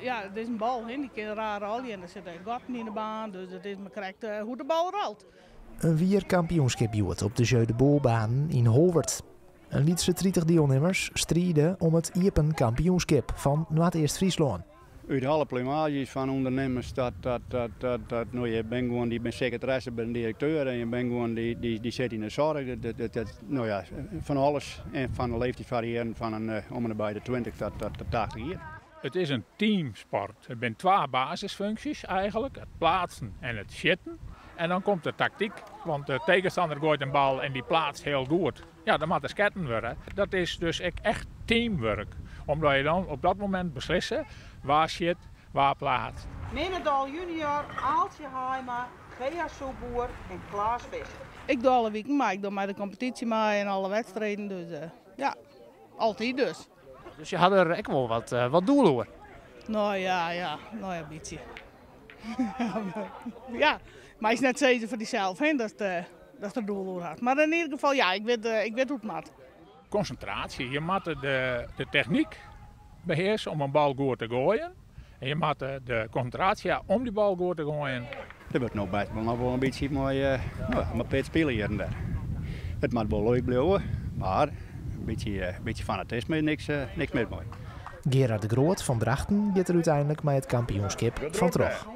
ja, het is een bal, hè. Die kan raar rally en er zit een gaten in de baan, dus het is maar correct hoe de bal rolt. Een weerkampioenschap joert op de Jeu de Boelbaan in Holwert. Een liedse 30 deelnemers strijden om het Iepen kampioenschap van Noord-Eerst-Friesland. Uit alle plumages van ondernemers, nou, je bent gewoon die secretaresse, bent directeur en je bent gewoon die zit in de zorg. Nou ja, van alles en van de leeftijd variëren van om en bij de 20 tot 80 jaar. Het is een teamsport. Er zijn 2 basisfuncties eigenlijk, het plaatsen en het schieten. En dan komt de tactiek, want de tegenstander gooit een bal en die plaatst heel goed. Ja, dan moet de sketten worden. Dat is dus echt teamwork. Omdat je dan op dat moment beslissen waar schiet, waar plaatst. Menendal junior, Aaltje Haima, Gea Soeboer en Klaas Visser. Ik doe alle weken maar, ik doe maar de competitie maar en alle wedstrijden, dus ja, altijd dus. Dus je had er ook wel wat doelen hoor. Nou ja, een beetje. Ja, maar is net zeker voor diezelf, hè, dat het doel door had. Maar in ieder geval, ja, ik weet hoe het moet. Concentratie. Je moet de techniek beheersen om een bal goed te gooien. En je moet de concentratie om die bal goed te gooien. Dat wordt nog best wel een beetje mooi, met spelen hier en daar. Het moet wel leuk blijven, maar een beetje fanatisme, niks meer mooi. Gerard de Groot van Drachten gaat er uiteindelijk met het kampioenschap van terug.